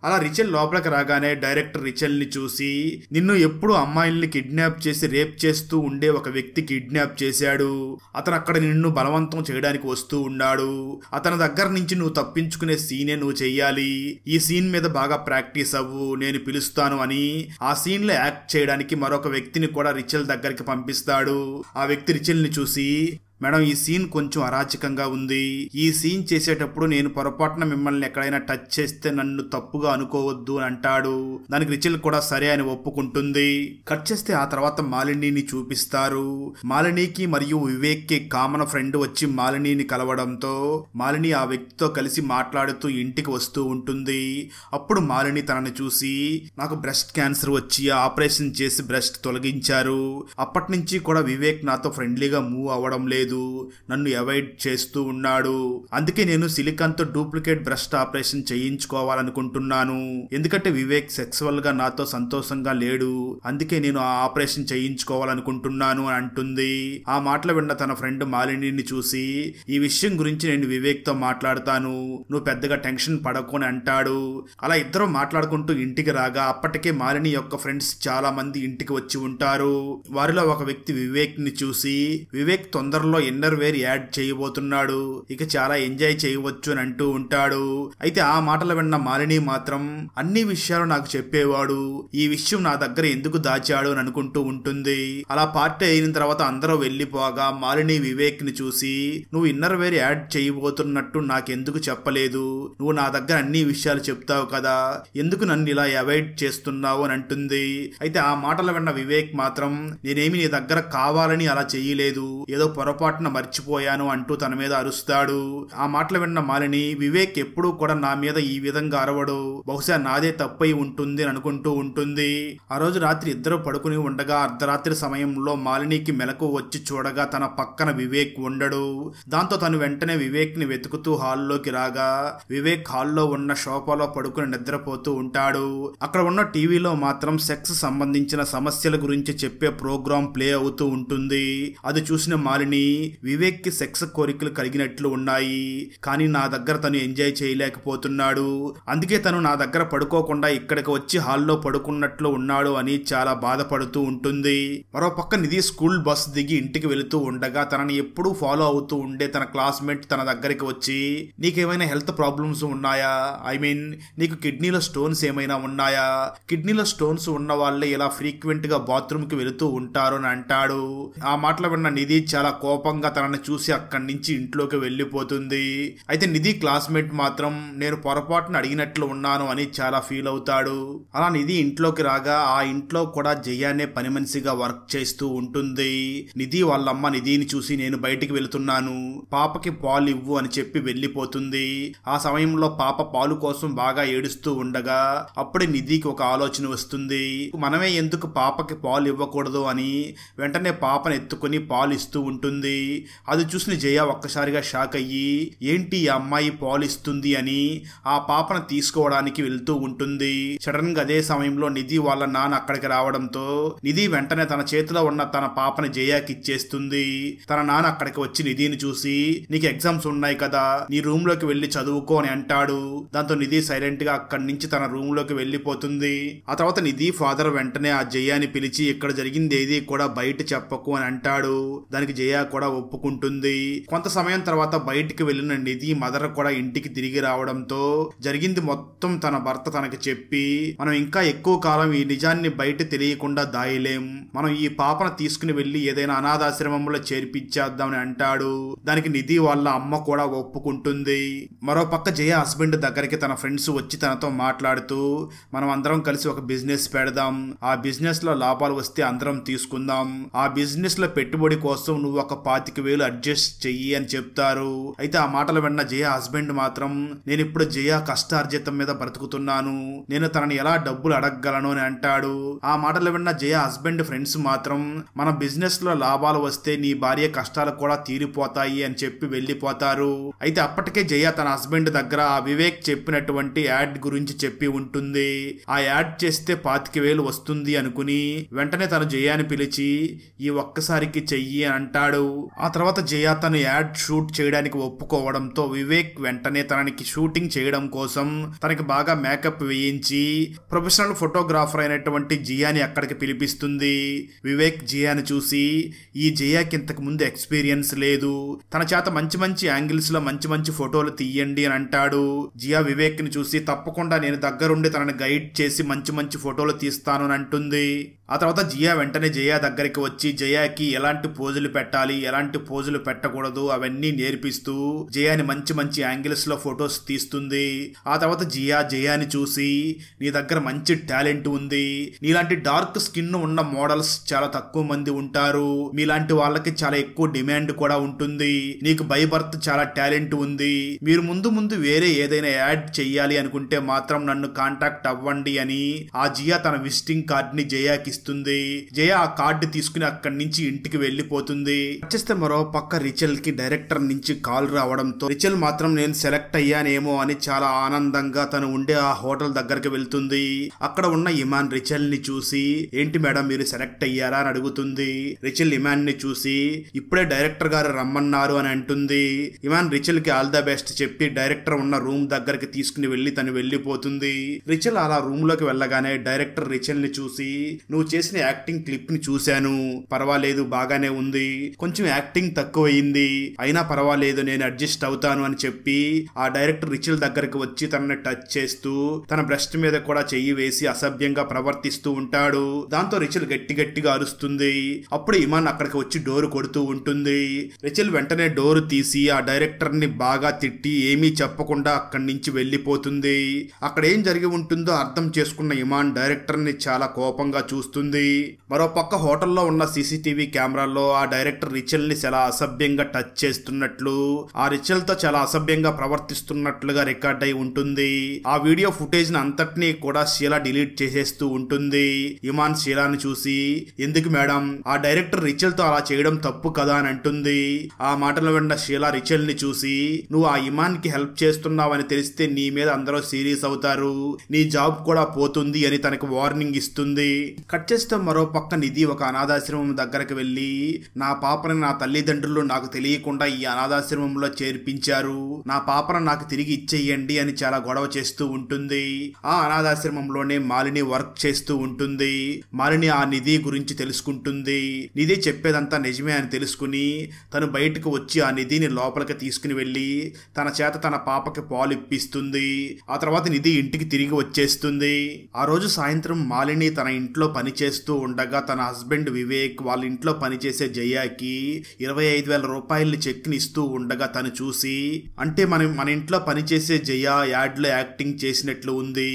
అలా రిచల్ లోపలికి రాగానే డైరెక్టర్ రిచల్ ని చూసి నిన్ను ఎప్పుడు అమ్మాయిల్ని కిడ్నాప్ చేసి రేప్ చేస్తూ ఉండే ఒక వ్యక్తి కిడ్నాప్ చేశాడు, అతను అక్కడ నిన్ను బలవంతం చేయడానికి వస్తూ ఉన్నాడు, అతని దగ్గర నుంచి నువ్వు తప్పించుకునే సీనే నువ్వు చెయ్యాలి, ఈ సీన్ మీద బాగా ప్రాక్టీస్ అవ్వు, నేను పిలుస్తాను అని ఆ సీన్ లో యాక్ట్ చేయడానికి మరొక వ్యక్తిని కూడా రిచల్ దగ్గరికి పంపిస్తాడు. ఆ వ్యక్తి రిచల్ ని చూసి మేడం ఈ సీన్ కొంచెం అరాచకంగా ఉంది. ఈ సీన్ చేసేటప్పుడు నేను పొరపాటున మిమ్మల్ని ఎక్కడైనా టచ్ చేస్తే నన్ను తప్పుగా అనుకోవద్దు అని అంటాడు. దానికి రిచిల్ కూడా సరే అని ఒప్పుకుంటుంది. కట్ చేస్తే ఆ తర్వాత మాలినిని చూపిస్తారు. మాలినికి మరియు వివేక్ కి కామన్ ఫ్రెండ్ వచ్చి మాలినిని కలవడంతో మాలిని ఆ వ్యక్తితో కలిసి మాట్లాడుతూ ఇంటికి వస్తూ ఉంటుంది. అప్పుడు మాలిని తనని చూసి నాకు బ్రెస్ట్ క్యాన్సర్ వచ్చి ఆపరేషన్ చేసి బ్రెస్ట్ తొలగించారు. అప్పటి నుంచి కూడా వివేక్ నాతో ఫ్రెండ్లీగా మూవ్ అవ్వడం లేదు, నన్ను అవాయిడ్ చేస్తూ ఉన్నాడు. అందుకే నేను సిలికాన్ తో డూప్లికేట్ బ్రెస్ట్ ఆపరేషన్ చేయించుకోవాలనుకుంటున్నాను. ఎందుకంటే వివేక్ సెక్సువల్ గా నాతో సంతోషంగా లేడు, అందుకే నేను ఆ ఆపరేషన్ చేయించుకోవాలనుకుంటున్నాను అని అంటుంది. ఆ మాటలు విన్న తన ఫ్రెండ్ మాలినిని చూసి ఈ విషయం గురించి నేను వివేక్ తో మాట్లాడతాను, నువ్వు పెద్దగా టెన్షన్ పడకు అని అంటాడు. అలా ఇద్దరు మాట్లాడుకుంటూ ఇంటికి రాగా అప్పటికే మాలిని యొక్క ఫ్రెండ్స్ చాలా మంది ఇంటికి వచ్చి ఉంటారు. వారిలో ఒక వ్యక్తి వివేక్ ని చూసి వివేక్ తొందరలో ఇన్నర్ వేర్ యాడ్ చేయబోతున్నాడు, ఇక చాలా ఎంజాయ్ చేయవచ్చు అని అంటూ ఉంటాడు. అయితే ఆ మాటలు విన్న మాలిని మాత్రం అన్ని విషయాలు నాకు చెప్పేవాడు, ఈ విషయం నా దగ్గర ఎందుకు దాచాడు అని అనుకుంటూ ఉంటుంది. అలా పార్టీ అయిన తర్వాత అందరూ వెళ్లిపోగా మాలిని వివేక్ ని చూసి నువ్వు ఇన్నర్ వేర్ యాడ్ చేయబోతున్నట్టు నాకెందుకు చెప్పలేదు, నువ్వు నా దగ్గర అన్ని విషయాలు చెప్తావు కదా, ఎందుకు నన్ను ఇలా అవాయిడ్ చేస్తున్నావు అని అంటుంది. అయితే ఆ మాటలు విన్న వివేక్ మాత్రం నేనేమి నీ దగ్గర కావాలని అలా చెయ్యలేదు, ఏదో పొరపాటున మర్చిపోయాను అంటూ తన మీద అరుస్తాడు. ఆ మాటలు విన్న మాలిని వివేక్ ఎప్పుడూ కూడా నా మీద ఈ విధంగా అరవడు, బహుశా నాదే తప్పై ఉంటుంది అని అనుకుంటూ ఉంటుంది. ఆ రోజు రాత్రి ఇద్దరు పడుకుని ఉండగా అర్ధరాత్రి సమయంలో మాలినికి మెలకు వచ్చి చూడగా తన పక్కన వివేక్ ఉండడు. దాంతో తను వెంటనే వివేక్ ని వెతుకుతూ హాల్లోకి రాగా వివేక్ హాల్లో ఉన్న సోఫాలో పడుకుని నిద్రపోతూ ఉంటాడు. అక్కడ ఉన్న టీవీలో మాత్రం సెక్స్ సంబంధించిన సమస్యల గురించి చెప్పే ప్రోగ్రాం ప్లే అవుతూ ఉంటుంది. అది చూసిన మాలిని వివేక్ కి సెక్స్ కోరికలు కలిగినట్లు ఉన్నాయి, కానీ నా దగ్గర తను ఎంజాయ్ చేయలేకపోతున్నాడు, అందుకే తను నా దగ్గర పడుకోకుండా ఇక్కడికి వచ్చి హాల్లో పడుకున్నట్లు ఉన్నాడు అని చాలా బాధపడుతూ ఉంటుంది. మరోపక్క నిధి స్కూల్ బస్ దిగి ఇంటికి వెళుతూ ఉండగా తనని ఎప్పుడూ ఫాలో అవుతూ ఉండే తన క్లాస్మేట్ తన దగ్గరికి వచ్చి నీకేమైనా హెల్త్ ప్రాబ్లమ్స్ ఉన్నాయా, ఐ మీన్ నీకు కిడ్నీలో స్టోన్స్ ఏమైనా ఉన్నాయా, కిడ్నీలో స్టోన్స్ ఉన్న వాళ్ళే ఇలా ఫ్రీక్వెంట్ గా బాత్రూమ్ కి వెళుతూ ఉంటారు అని అంటాడు. ఆ మాటలు విన్న నిధి చాలా కోపంగా తనని చూసి అక్కడి నుంచి ఇంట్లోకి వెళ్లిపోతుంది. అయితే నిధి క్లాస్మేట్ మాత్రం నేను పొరపాటున అడిగినట్లు ఉన్నాను అని చాలా ఫీల్ అవుతాడు. అలా నిధి ఇంట్లోకి రాగా ఆ ఇంట్లో కూడా జయానే పని మనిషిగా వర్క్ చేస్తూ ఉంటుంది. నిధి వాళ్ళమ్మ నిధిని చూసి నేను బయటికి వెళుతున్నాను, పాపకి పాలు ఇవ్వు అని చెప్పి వెళ్లిపోతుంది. ఆ సమయంలో పాప పాలు కోసం బాగా ఏడుస్తూ ఉండగా అప్పుడే నిధికి ఒక ఆలోచన వస్తుంది, మనమే ఎందుకు పాపకి పాలు ఇవ్వకూడదు అని వెంటనే పాపను ఎత్తుకుని పాలు ఇస్తూ ఉంటుంది. అది చూసిన జయ ఒక్కసారిగా షాక్ అయ్యి ఏంటి ఈ అమ్మాయి పాలు ఇస్తుంది అని ఆ పాపను తీసుకోవడానికి వెళ్తూ ఉంటుంది. సడన్ గా అదే సమయంలో నిధి వాళ్ళ నాన్న అక్కడికి రావడంతో నిధి వెంటనే తన చేతిలో ఉన్న తన పాపని జయాకి ఇచ్చేస్తుంది. తన నాన్న అక్కడికి వచ్చి నిధిని చూసి నీకు ఎగ్జామ్స్ ఉన్నాయి కదా, నీ రూమ్ లోకి వెళ్లి చదువుకో అని అంటాడు. దాంతో నిధి సైలెంట్ గా అక్కడి నుంచి తన రూమ్ లోకి వెళ్లిపోతుంది. ఆ తర్వాత నిధి ఫాదర్ వెంటనే ఆ జయాని పిలిచి ఇక్కడ జరిగింది ఏది కూడా బయట చెప్పకు అని అంటాడు. దానికి జయ కూడా ఒప్పుకుంటుంది. కొంత సమయం తర్వాత బయటికి వెళ్లిన నిధి మదర్ కూడా ఇంటికి తిరిగి రావడంతో జరిగింది మొత్తం తన భర్త తనకి చెప్పి మనం ఇంకా ఎక్కువ కాలం ఈ నిజాన్ని బయట తెలియకుండా దాయలేం, మనం ఈ పాపను తీసుకుని వెళ్లి ఏదైనా అనాథాశ్రమంలో చేర్పించేద్దామని అంటాడు. దానికి నిధి వాళ్ళ అమ్మ కూడా ఒప్పుకుంటుంది. మరో పక్క జయ హస్బెండ్ దగ్గరికి తన ఫ్రెండ్స్ వచ్చి తనతో మాట్లాడుతూ మనం అందరం కలిసి ఒక బిజినెస్ పెడదాం, ఆ బిజినెస్ లో లాభాలు వస్తే అందరం తీసుకుందాం, ఆ బిజినెస్ లో పెట్టుబడి కోసం నువ్వు ఒక 25,000 అడ్జస్ట్ చెయ్యి అని చెప్తారు. అయితే ఆ మాటలు విన్న జయ హస్బెండ్ మాత్రం నేను ఇప్పుడు జయ కష్టార్జితం మీద బ్రతుకుతున్నాను, నేను తనని ఎలా డబ్బులు అడగగలను అని అంటాడు. ఆ మాటలు విన్న జయ హస్బెండ్ ఫ్రెండ్స్ మాత్రం మన బిజినెస్ లో లాభాలు వస్తే నీ భార్య కష్టాలు కూడా తీరిపోతాయి అని చెప్పి వెళ్లిపోతారు. అయితే అప్పటికే జయ తన హస్బెండ్ దగ్గర ఆ వివేక్ చెప్పినటువంటి యాడ్ గురించి చెప్పి ఉంటుంది. ఆ యాడ్ చేస్తే 25,000 వస్తుంది అనుకుని వెంటనే తను జయాని పిలిచి ఈ ఒక్కసారికి చెయ్యి అని అంటాడు. ఆ తర్వాత జయ తను యాడ్ షూట్ చేయడానికి ఒప్పుకోవడంతో వివేక్ వెంటనే తనకి షూటింగ్ చేయడం కోసం తనకి బాగా మేకప్ వేయించి ప్రొఫెషనల్ ఫోటోగ్రాఫర్ అయినటువంటి జియాని అక్కడికి పిలిపిస్తుంది. వివేక్ జియాని చూసి ఈ జయాకి ఇంతకు ముందు ఎక్స్పీరియన్స్ లేదు, తన చేత మంచి మంచి యాంగిల్స్ లో మంచి మంచి ఫోటోలు తీయండి అని అంటాడు. జియా వివేక్ ని చూసి తప్పకుండా నేను దగ్గరుండి తనని గైడ్ చేసి మంచి మంచి ఫోటోలు తీస్తాను అని అంటుంది. ఆ తర్వాత జియా వెంటనే జయ దగ్గరికి వచ్చి జయాకి ఎలాంటి పోజులు పెట్టాలి, ఎలాంటి పోజులు పెట్టకూడదు అవన్నీ నేర్పిస్తూ జయాని మంచి మంచి యాంగిల్స్ లో ఫొటోస్ తీస్తుంది. ఆ తర్వాత జయాని చూసి నీ దగ్గర మంచి టాలెంట్ ఉంది, నీలాంటి డార్క్ స్కిన్ ఉన్న మోడల్స్ చాలా తక్కువ మంది ఉంటారు, మీలాంటి వాళ్ళకి చాలా ఎక్కువ డిమాండ్ కూడా ఉంటుంది, నీకు బై బర్త్ చాలా టాలెంట్ ఉంది, మీరు ముందు ముందు వేరే ఏదైనా యాడ్ చెయ్యాలి అనుకుంటే మాత్రం నన్ను కాంటాక్ట్ అవ్వండి అని ఆ జియా తన విజిటింగ్ కార్డ్ ని జయాకి ఇస్తుంది. జయ ఆ కార్డు తీసుకుని అక్కడి నుంచి ఇంటికి వెళ్లిపోతుంది. వచ్చేస్తే మరో పక్క రిచల్ కి డైరెక్టర్ నుంచి కాల్ రావడంతో రిచల్ మాత్రం నేను సెలెక్ట్ అయ్యానేమో అని చాలా ఆనందంగా తను ఉండే ఆ హోటల్ దగ్గరికి వెళ్తుంది. అక్కడ ఉన్న ఇమాన్ రిచల్ ని చూసి ఏంటి మేడం మీరు సెలెక్ట్ అయ్యారా అని అడుగుతుంది. రిచల్ ఇమాన్ ని చూసి ఇప్పుడే డైరెక్టర్ గారు రమ్మన్నారు అని అంటుంది. ఇమాన్ రిచల్ కి ఆల్ ద బెస్ట్ చెప్పి డైరెక్టర్ ఉన్న రూమ్ దగ్గరికి తీసుకుని వెళ్లి తను వెళ్లిపోతుంది. రిచల్ అలా రూమ్ లోకి వెళ్ళగానే డైరెక్టర్ రిచల్ ని చూసి నువ్వు చేసిన యాక్టింగ్ క్లిప్ ని చూశాను, పర్వాలేదు బాగానే ఉంది, కొంచెం యాక్టింగ్ తక్కువయింది, అయినా పర్వాలేదు నేను అడ్జస్ట్ అవుతాను అని చెప్పి ఆ డైరెక్టర్ రిచల్ దగ్గరికి వచ్చి తనని టచ్ చేస్తూ తన బ్రెస్ట్ మీద కూడా చెయ్యి వేసి అసభ్యంగా ప్రవర్తిస్తూ ఉంటాడు. దాంతో రిచల్ గట్టిగా అరుస్తుంది. అప్పుడు ఇమాన్ అక్కడికి వచ్చి డోర్ కొడుతూ ఉంటుంది. రిచల్ వెంటనే డోర్ తీసి ఆ డైరెక్టర్ ని బాగా తిట్టి ఏమీ చెప్పకుండా అక్కడి నుంచి వెళ్లిపోతుంది. అక్కడ ఏం జరిగి ఉంటుందో అర్థం చేసుకున్న ఇమాన్ డైరెక్టర్ ని చాలా కోపంగా చూస్తుంది. మరో పక్క హోటల్లో ఉన్న సీసీటీవీ కెమెరాల్లో ఆ డైరెక్టర్ రిచల్ ని చాలా అసభ్యంగా టచ్ చేస్తున్నట్లు, ఆ రిచల్ తో చాలా అసభ్యంగా ప్రవర్తిస్తున్నట్లుగా రికార్డ్ అయి ఉంటుంది. ఆ వీడియో ఫుటేజ్ ని అంతటినీ కూడా షీలా డిలీట్ చేసేస్తూ ఉంటుంది. ఇమాన్ షీలాని చూసి ఎందుకు మేడం ఆ డైరెక్టర్ రిచల్ తో అలా చేయడం తప్పు కదా అని అంటుంది. ఆ మాటలు విన్న షీలా రిచల్ ని చూసి నువ్వు ఆ ఇమాన్ కి హెల్ప్ చేస్తున్నావని తెలిస్తే నీ మీద అందరూ సీరియస్ అవుతారు, నీ జాబ్ కూడా పోతుంది అని తనకు వార్నింగ్ ఇస్తుంది. కట్ చేస్తే మరో పక్క నిధి ఒక అనాథాశ్రమం దగ్గరకు వెళ్లి నా పాపని నా తల్లిదండ్రులు నాకు తెలియకుండా ఈ అనాథాశ్రమంలో చేర్పించారు, నా పాపను నాకు తిరిగి ఇచ్చేయండి అని చాలా గొడవ చేస్తూ ఉంటుంది. ఆ అనాథాశ్రమంలోనే మాలిని వర్క్ చేస్తూ ఉంటుంది. మాలిని ఆ నిధి గురించి తెలుసుకుంటుంది. నిధి చెప్పేదంతా నిజమే అని తెలుసుకుని తను బయటకు వచ్చి ఆ నిధిని లోపలికి తీసుకుని వెళ్లి తన చేత తన పాపకి పాలు ఇప్పిస్తుంది. ఆ తర్వాత నిధి ఇంటికి తిరిగి వచ్చేస్తుంది. ఆ రోజు సాయంత్రం మాలిని తన ఇంట్లో పని చేస్తూ ఉండగా తన హస్బెండ్ వివేక్ వాళ్ళ ఇంట్లో పనిచేసే జయాకి 25,000 రూపాయల చెక్ ని ఇస్తూ ఉండగా తను చూసి అంటే మన ఇంట్లో పనిచేసే జయ యాడ్ లో యాక్టింగ్ చేసినట్లు ఉంది,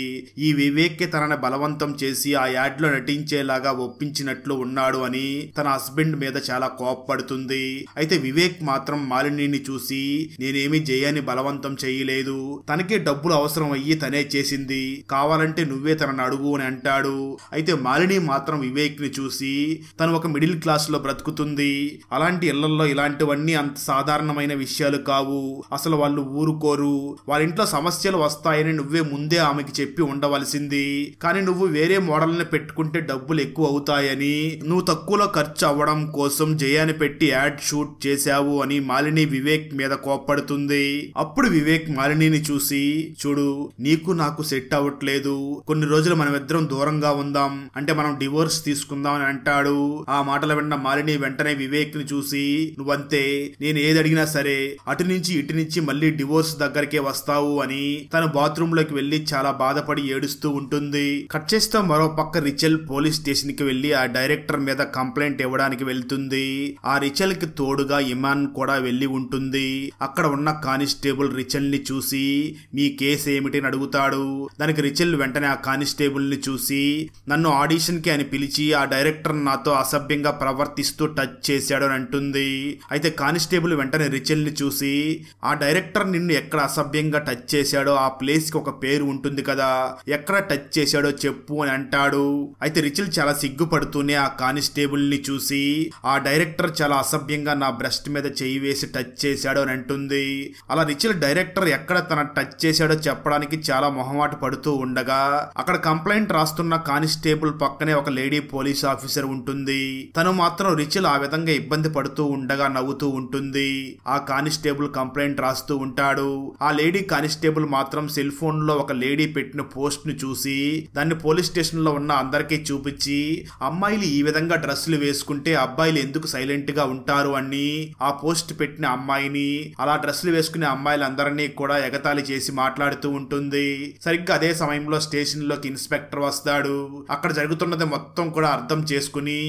ఈ వివేక్ కి తనని బలవంతం చేసి ఆ యాడ్ లో నటించేలాగా ఒప్పించినట్లు ఉన్నాడు అని తన హస్బెండ్ మీద చాలా కోపపడుతుంది. అయితే వివేక్ మాత్రం మాలినిని చూసి నేనేమి జయాని బలవంతం చేయలేదు, తనకే డబ్బులు అవసరం అయ్యి తనే చేసింది, కావాలంటే నువ్వే తనని అడుగు అని అంటాడు. అయితే మాలిని మాత్రం వివేక్ ని చూసి తను ఒక మిడిల్ క్లాస్ లో బ్రతుకుతుంది, అలాంటి ఇళ్లలో ఇలాంటివన్నీ అంత సాధారణమైన విషయాలు కావు, అసలు వాళ్ళు ఊరుకోరు, వాళ్ళ ఇంట్లో సమస్యలు వస్తాయని నువ్వే ముందే ఆమెకి చెప్పి ఉండవలసింది, కానీ నువ్వు వేరే మోడల్ని పెట్టుకుంటే డబ్బులు ఎక్కువ అవుతాయని నువ్వు తక్కువలో ఖర్చు అవ్వడం కోసం జయాని పెట్టి యాడ్ షూట్ చేశావు అని మాలిని వివేక్ మీద కోప్పడుతుంది. అప్పుడు వివేక్ మాలినిని చూసి చూడు నీకు నాకు సెట్ అవ్వట్లేదు, కొన్ని రోజులు మనం ఇద్దరం దూరంగా ఉందాం, అంటే మనం డివోర్స్ తీసుకుందాం అని అంటాడు. ఆ మాటలు విన్న మాలిని వెంటనే వివేక్ ని చూసి నువ్వంతే, నేను ఏది అడిగినా సరే అటు నుంచి ఇటు నుంచి మళ్ళీ డివోర్స్ దగ్గరకే వస్తావు అని తను బాత్రూమ్ లోకి వెళ్లి చాలా బాధపడి ఏడుస్తూ ఉంటుంది. కట్ చేస్తే మరో పక్క రిచల్ పోలీస్ స్టేషన్ కి వెళ్లి ఆ డైరెక్టర్ మీద కంప్లైంట్ ఇవ్వడానికి వెళ్తుంది. ఆ రిచల్ కి తోడుగా ఇమాన్ కూడా వెళ్లి ఉంటుంది. అక్కడ ఉన్న కానిస్టేబుల్ రిచల్ ని చూసి మీ కేసు ఏమిటి అని అడుగుతాడు. దానికి రిచల్ వెంటనే ఆ కానిస్టేబుల్ ని చూసి నన్ను ఆడిషన్ కి అని పిలిచి ఆ డైరెక్టర్ నాతో అసభ్యంగా ప్రవర్తిస్తూ టచ్ చేశాడు అని అంటుంది. అయితే కానిస్టేబుల్ వెంటనే రిచల్ ని చూసి ఆ డైరెక్టర్ నిన్ను ఎక్కడ అసభ్యంగా టచ్ చేశాడో ఆ ప్లేస్ కి ఒక పేరు ఉంటుంది కదా, ఎక్కడ టచ్ చేశాడో చెప్పు అని అంటాడు. అయితే రిచల్ చాలా సిగ్గుపడుతూనే ఆ కానిస్టేబుల్ ని చూసి ఆ డైరెక్టర్ చాలా అసభ్యంగా నా బ్రెస్ట్ మీద చెయ్యి వేసి టచ్ చేశాడు అని అంటుంది. అలా రిచల్ డైరెక్టర్ ఎక్కడ తన టచ్ చేశాడో చెప్పడానికి చాలా మొహమాట పడుతూ ఉండగా అక్కడ కంప్లైంట్ రాస్తున్న కానిస్టేబుల్ పక్కనే ఒక లేడీ పోలీస్ ఆఫీసర్ ఉంటుంది. తను మాత్రం రిచల్ ఆ విధంగా ఇబ్బంది పడుతూ ఉండగా నవ్వుతూ ఉంటుంది. ఆ కానిస్టేబుల్ కంప్లైంట్ రాస్తూ ఉంటాడు. ఆ లేడీ కానిస్టేబుల్ మాత్రం సెల్ ఫోన్ లో ఒక లేడీ పెట్టిన పోస్ట్ ను చూసి దాన్ని పోలీస్ స్టేషన్ లో ఉన్న అందరికీ చూపించి అమ్మాయిలు ఈ విధంగా డ్రెస్సులు వేసుకుంటే అబ్బాయిలు ఎందుకు సైలెంట్ గా ఉంటారు అని ఆ పోస్ట్ పెట్టిన అమ్మాయిని, అలా డ్రెస్సులు వేసుకునే అమ్మాయిలందరినీ కూడా ఎగతాళి చేసి మాట్లాడుతూ ఉంటుంది. సరిగ్గా అదే సమయంలో స్టేషన్ లోకి ఇన్స్పెక్టర్ వస్తాడు. అక్కడ జరుగుతున్నది ఉన్నది మొత్తం కూడా అర్థం చేసుకుని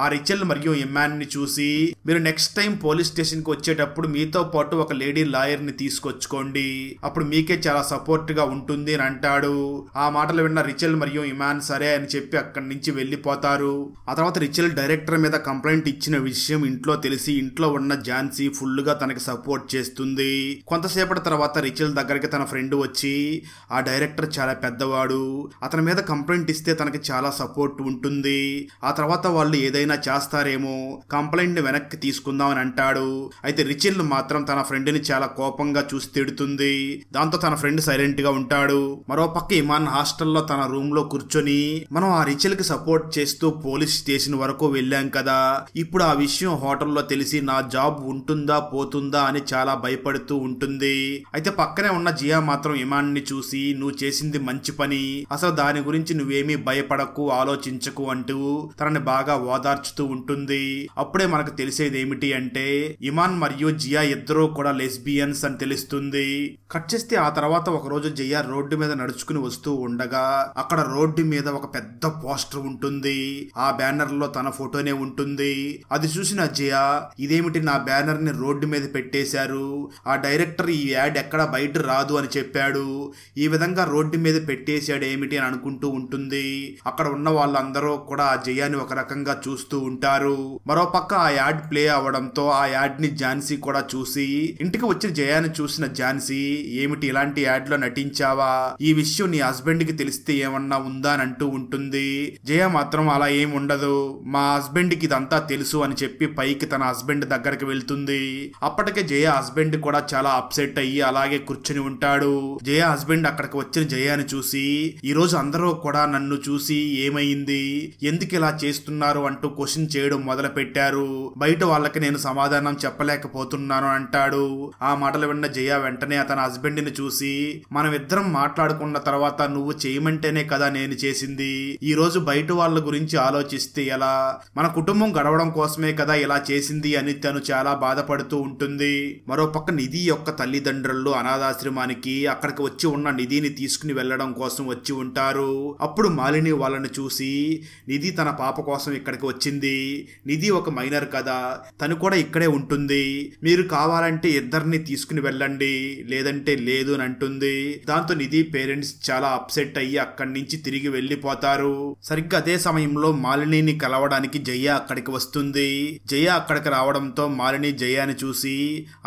ఆ రిచల్ మరియు ఇమాన్ ని చూసి, మీరు నెక్స్ట్ టైం పోలీస్ స్టేషన్ కి వచ్చేటప్పుడు మీతో పాటు ఒక లేడీ లాయర్ ని తీసుకొచ్చుకోండి, అప్పుడు మీకే చాలా సపోర్ట్ గా ఉంటుంది అని అంటాడు. ఆ మాటలు విన్న రిచల్ మరియు ఇమాన్ సరే అని చెప్పి అక్కడి నుంచి వెళ్లిపోతారు. ఆ తర్వాత రిచల్ డైరెక్టర్ మీద కంప్లైంట్ ఇచ్చిన విషయం ఇంట్లో తెలిసి ఇంట్లో ఉన్న ఝాన్సీ ఫుల్ గా తనకి సపోర్ట్ చేస్తుంది. కొంతసేపటి తర్వాత రిచల్ దగ్గరికి తన ఫ్రెండ్ వచ్చి, ఆ డైరెక్టర్ చాలా పెద్దవాడు, అతని మీద కంప్లైంట్ ఇస్తే తనకి చాలా సపోర్ట్ ఉంటుంది, ఆ తర్వాత వాళ్ళు ఏదైనా చేస్తారేమో, కంప్లైంట్ ని వెనక్కి తీసుకుందాం అని అంటాడు. అయితే రిచల్ మాత్రం తన ఫ్రెండ్ ని చాలా కోపంగా చూసి తిడుతుంది. దాంతో తన ఫ్రెండ్ సైలెంట్ గా ఉంటాడు. మరోపక్క ఇమాన్ హాస్టల్లో తన రూమ్ లో కూర్చొని, మనం ఆ రిచల్ కి సపోర్ట్ చేస్తూ పోలీస్ స్టేషన్ వరకు వెళ్ళాం కదా, ఇప్పుడు ఆ విషయం హోటల్లో తెలిసి నా జాబ్ ఉంటుందా పోతుందా అని చాలా భయపడుతూ ఉంటుంది. అయితే పక్కనే ఉన్న జియా మాత్రం ఇమాన్ ని చూసి, నువ్వు చేసింది మంచి పని, అసలు దాని గురించి నువ్వేమీ భయపడకు, ఆలోచించకు అంటూ తనని బాగా ఓదార్చుతూ ఉంటుంది. అప్పుడే మనకు తెలిసేది ఏమిటి అంటే ఇమాన్ మరియు జియా ఇద్దరూ కూడా లెస్బియన్స్ అని తెలుస్తుంది. కట్ చేస్తే ఆ తర్వాత ఒక రోజు జియా రోడ్డు మీద నడుచుకుని వస్తూ ఉండగా అక్కడ రోడ్డు మీద ఒక పెద్ద పోస్టర్ ఉంటుంది. ఆ బ్యానర్ లో తన ఫోటోనే ఉంటుంది. అది చూసిన జియా, ఇదేమిటి నా బ్యానర్ ని రోడ్డు మీద పెట్టేశారు, ఆ డైరెక్టర్ ఈ యాడ్ ఎక్కడ బయట రాదు అని చెప్పాడు, ఈ విధంగా రోడ్డు మీద పెట్టేశాడు ఏమిటి అని అనుకుంటూ ఉంటుంది. అక్కడ ఉన్న వాళ్ళందరూ కూడా ఆ జియాని ఒక రకంగా చూస్తూ ఉంటారు. మరోపక్క ఆ యాడ్ ప్లే అవడంతో ఆ యాడ్ ని ఝాన్సీ కూడా చూసి, ఇంటికి వచ్చిన జయాని చూసిన ఝాన్సీ, ఏమిటి ఇలాంటి యాడ్ లో నటించావా, ఈ విషయం నీ హస్బెండ్ కి తెలిస్తే ఏమన్నా ఉందా అని అంటూ ఉంటుంది. జయ మాత్రం అలా ఏం ఉండదు, మా హస్బెండ్ కి ఇదంతా తెలుసు అని చెప్పి పైకి తన హస్బెండ్ దగ్గరికి వెళ్తుంది. అప్పటికే జయ హస్బెండ్ కూడా చాలా అప్సెట్ అయ్యి అలాగే కూర్చుని ఉంటాడు. జయ హస్బెండ్ అక్కడికి వచ్చిన జయాని చూసి, ఈ రోజు అందరూ కూడా నన్ను చూసి ఏమైంది, ఎందుకు ఇలా చేస్తున్నారు అంటూ క్వశ్చన్ చేయడం మొదలు పెట్టారు, బయట వాళ్ళకి నేను సమాధానం చెప్పలేకపోతున్నాను అంటాడు. ఆ మాటలు విన్న జయ వెంటనే అతని హస్బెండ్ ని చూసి, మనం ఇద్దరం మాట్లాడుకున్న తర్వాత నువ్వు చేయమంటేనే కదా నేను చేసింది, ఈ రోజు బయట వాళ్ళ గురించి ఆలోచిస్తే ఎలా, మన కుటుంబం గడవడం కోసమే కదా ఇలా చేసింది అని తను చాలా బాధపడుతూ ఉంటుంది. మరోపక్క నిధి యొక్క తల్లిదండ్రులు అనాథాశ్రమానికి అక్కడికి వచ్చి ఉన్న నిధిని తీసుకుని వెళ్లడం కోసం వచ్చి ఉంటారు. అప్పుడు మాలిని వాళ్ళని చూసి, నిధి తన పాప కోసం ఇక్కడికి వచ్చింది, నిధి ఒక మైనర్ కదా, తను కూడా ఇక్కడే ఉంటుంది, మీరు కావాలంటే ఇద్దరిని తీసుకుని వెళ్ళండి, లేదంటే లేదు అని అంటుంది. దాంతో నిధి పేరెంట్స్ చాలా అప్సెట్ అయ్యి అక్కడి నుంచి తిరిగి వెళ్లిపోతారు. సరిగ్గా అదే సమయంలో మాలినిని కలవడానికి జయ అక్కడికి వస్తుంది. జయ అక్కడికి రావడంతో మాలిని జయాని చూసి,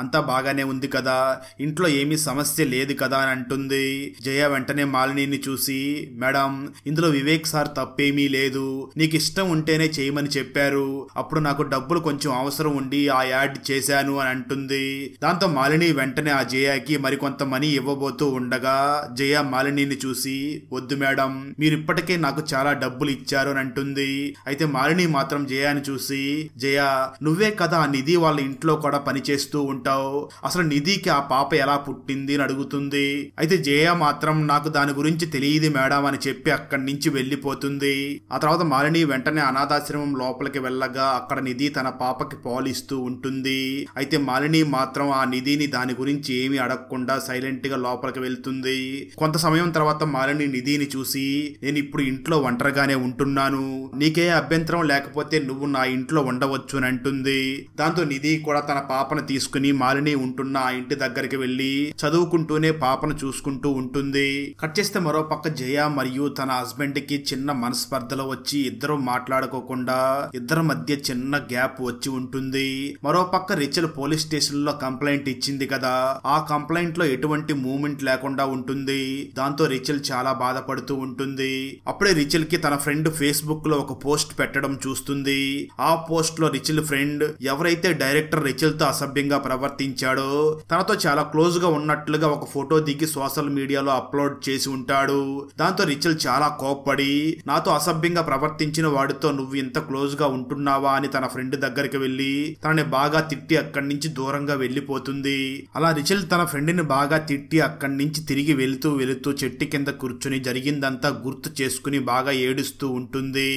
అంతా బాగానే ఉంది కదా, ఇంట్లో ఏమీ సమస్య లేదు కదా అని అంటుంది. జయ వెంటనే మాలినిని చూసి, మేడం ఇందులో వివేక్ సార్ తప్పేమీ లేదు, నీకు ఇష్టం ఉంటేనే చేయమని చెప్పారు, అప్పుడు నాకు డబ్బులు కొంచెం అవసరం ఉండి ఆ యాడ్ చేశాను అని అంటుంది. దాంతో మాలిని వెంటనే ఆ జయకి మరికొంత మనీ ఇవ్వబోతూ ఉండగా జయ మాలినిని చూసి, వద్దు మేడం, మీరు ఇప్పటికే నాకు చాలా డబ్బులు ఇచ్చారు అని అంటుంది. అయితే మాలిని మాత్రం జయాని చూసి, జయ నువ్వే కదా నిధి వాళ్ళ ఇంట్లో కూడా పని చేస్తూ ఉంటావు, అసలు నిధికి ఆ పాప ఎలా పుట్టింది అని అడుగుతుంది. అయితే జయ మాత్రం నాకు దాని గురించి తెలియదు మేడం అని చెప్పి అక్కడి నుంచి వెళ్లిపోతుంది. ఆ తర్వాత మాలిని వెంటనే అనాథాశ్రమం లోపలికి వెళ్ళగా అక్కడ నిధి తన పాపకి పాలిస్తూ ఉంటుంది. అయితే మాలిని మాత్రం ఆ నిధిని దాని గురించి ఏమీ అడగకుండా సైలెంట్ గా లోపలికి వెళ్తుంది. కొంత సమయం తర్వాత మాలిని నిధిని చూసి, నేను ఇప్పుడు ఇంట్లో ఒంటరిగానే ఉంటున్నాను, నీకే అభ్యంతరం లేకపోతే నువ్వు నా ఇంట్లో ఉండవచ్చు అని అంటుంది. దాంతో నిధి కూడా తన పాపను తీసుకుని మాలిని ఉంటున్న ఆ ఇంటి దగ్గరికి వెళ్లి చదువుకుంటూనే పాపను చూసుకుంటూ ఉంటుంది. కట్ చేస్తే మరో పక్క జయ మరియు తన హస్బెండ్ కి చిన్న మనస్పర్ధలు వచ్చి ఇద్దరు మాట్లాడుకోకుండా ఇద్దరి మధ్య చిన్న గ్యాప్ వచ్చి ఉంటుంది. మరో పక్క రిచల్ పోలీస్ స్టేషన్ లో కంప్లైంట్ ఇచ్చింది కదా, ఆ కంప్లైంట్ లో ఎటువంటి మూవ్మెంట్ లేకుండా ఉంటుంది. దాంతో రిచల్ చాలా బాధపడుతూ ఉంటుంది. అప్పుడే రిచల్ కి తన ఫ్రెండ్ ఫేస్బుక్ లో ఒక పోస్ట్ పెట్టడం చూస్తుంది. ఆ పోస్ట్ లో రిచల్ ఫ్రెండ్ ఎవరైతే డైరెక్టర్ రిచల్ తో అసభ్యంగా ప్రవర్తించాడో తనతో చాలా క్లోజ్ గా ఉన్నట్లుగా ఒక ఫోటో దిగి సోషల్ మీడియాలో అప్లోడ్ చేసి ఉంటాడు. దాంతో రిచల్ చాలా కోప్పడి, నాతో అసభ్యంగా ప్రవర్తించిన వాడితో నువ్వు ఇంత క్లోజ్ గా ఉంటున్నావా అని తన ఫ్రెండ్ దగ్గరికి వెళ్లి తనని బాగా తిట్టి అక్కడి నుంచి దూరంగా వెళ్లిపోతుంది. అలా రిచల్ తన ఫ్రెండ్ ని బాగా తిట్టి అక్కడి నుంచి తిరిగి వెళుతూ చెట్టు కింద కూర్చుని జరిగిందంతా గుర్తు చేసుకుని బాగా ఏడుస్తూ ఉంటుంది.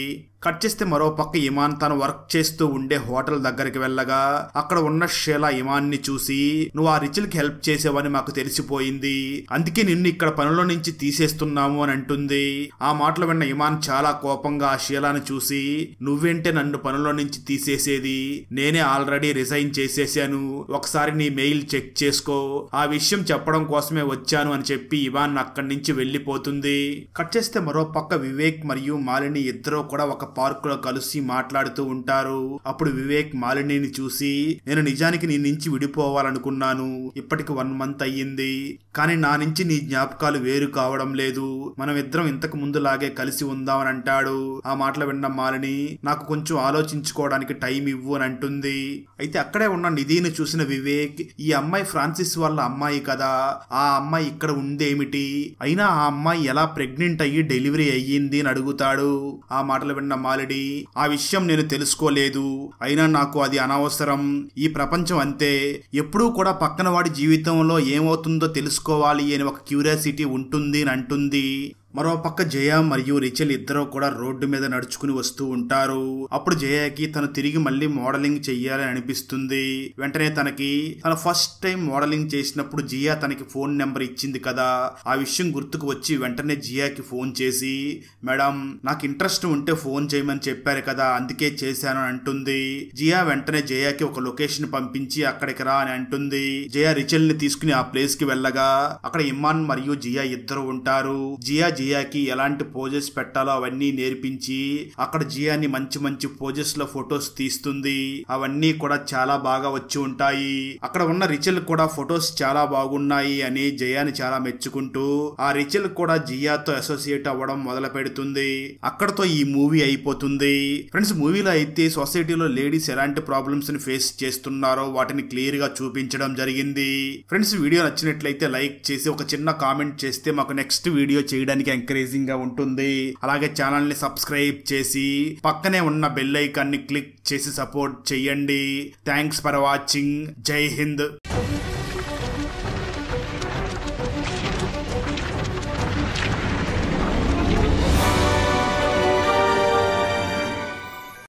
కట్ చేస్తే మరో పక్క ఇమాన్ తను వర్క్ చేస్తూ ఉండే హోటల్ దగ్గరికి వెళ్ళగా అక్కడ ఉన్న షీలా ఇమాన్ ని చూసి నువ్వు ఆ రిచిల్ కి హెల్ప్ చేసేవని మాకు తెలిసిపోయింది, అందుకే నిన్ను ఇక్కడ పనిలో నుంచి తీసేస్తున్నాము అని అంటుంది. ఆ మాటలు విన్న ఇమాన్ చాలా కోపంగా ఆ షీలాని చూసి నువ్వేంటే నన్ను పనిలో నుంచి తీసేసేది, నేనే ఆల్రెడీ రిజైన్ చేసేసాను, ఒకసారి నీ మెయిల్ చెక్ చేసుకో, ఆ విషయం చెప్పడం కోసమే వచ్చాను అని చెప్పి ఇమాన్ అక్కడి నుంచి వెళ్లిపోతుంది. కట్ చేస్తే మరో పక్క వివేక్ మరియు మాలిని ఇద్దరు కూడా ఒక పార్క్ లో కలిసి మాట్లాడుతూ ఉంటారు. అప్పుడు వివేక్ మాలినిని చూసి నేను నిజానికి నీ నుంచి విడిపోవాలనుకున్నాను, ఇప్పటికి 1 మంత్ అయ్యింది, కానీ నా నుంచి నీ జ్ఞాపకాలు వేరు కావడం లేదు, మనం ఇద్దరం ఇంతకు ముందులాగే కలిసి ఉందామని అంటాడు. ఆ మాటలు విన్న మాలిని నాకు కొంచెం ఆలోచించుకోవడానికి టైం ఇవ్వు అని అంటుంది. అయితే అక్కడే ఉన్న నిధిని చూసిన వివేక్ ఈ అమ్మాయి ఫ్రాన్సిస్ వాళ్ళ అమ్మాయి కదా, ఆ అమ్మాయి ఇక్కడ ఉందేమిటి, అయినా ఆ అమ్మాయి ఎలా ప్రెగ్నెంట్ అయ్యి డెలివరీ అయ్యింది అని అడుగుతాడు. ఆ మాటలు విన్న మాలిని ఆ విషయం నేను తెలుసుకోలేదు, అయినా నాకు అది అనవసరం, ఈ ప్రపంచం అంతే, ఎప్పుడూ కూడా పక్కన వాడి జీవితంలో ఏమవుతుందో తెలుసుకోవాలి అని ఒక క్యూరియాసిటీ ఉంటుంది అని అంటుంది. మరో పక్క జయ మరియు రిచల్ ఇద్దరు కూడా రోడ్డు మీద నడుచుకుని వస్తూ ఉంటారు. అప్పుడు జయకి తను తిరిగి మళ్ళీ మోడలింగ్ చెయ్యాలని అనిపిస్తుంది. వెంటనే తనకి తన ఫస్ట్ టైం మోడలింగ్ చేసినప్పుడు జియా తనకి ఫోన్ నెంబర్ ఇచ్చింది కదా, ఆ విషయం గుర్తుకు వచ్చి వెంటనే జియాకి ఫోన్ చేసి మేడం నాకు ఇంట్రెస్ట్ ఉంటే ఫోన్ చేయమని చెప్పారు కదా, అందుకే చేశాను అని అంటుంది. జియా వెంటనే జయాకి ఒక లొకేషన్ పంపించి అక్కడికి రా అని అంటుంది. జయ రిచల్ ని తీసుకుని ఆ ప్లేస్ కి వెళ్ళగా అక్కడ ఇమాన్ మరియు జియా ఇద్దరు ఉంటారు. జియాకి ఎలాంటి పోజెస్ పెట్టాలో అవన్నీ నేర్పించి అక్కడ జియాని మంచి మంచి పోజెస్ లో ఫొటోస్ తీస్తుంది. అవన్నీ కూడా చాలా బాగా వచ్చి ఉంటాయి. అక్కడ ఉన్న రిచల్ కూడా ఫొటోస్ చాలా బాగున్నాయి అని జయాని చాలా మెచ్చుకుంటూ ఆ రిచల్ కూడా జియాతో అసోసియేట్ అవ్వడం మొదలు పెడుతుంది. అక్కడతో ఈ మూవీ అయిపోతుంది. ఫ్రెండ్స్, మూవీలో అయితే సొసైటీలో లేడీస్ ఎలాంటి ప్రాబ్లమ్స్ ని ఫేస్ చేస్తున్నారో వాటిని క్లియర్ గా చూపించడం జరిగింది. ఫ్రెండ్స్, వీడియో నచ్చినట్లయితే లైక్ చేసి ఒక చిన్న కామెంట్ చేస్తే మాకు నెక్స్ట్ వీడియో చేయడానికి ఎంకరేజింగ్ గా ఉంటుంది. అలాగే ఛానల్ ని సబ్స్క్రైబ్ చేసి పక్కనే ఉన్న బెల్ ఐకాన్ ని క్లిక్ చేసి సపోర్ట్ చేయండి. Thanks for watching. జై హింద్.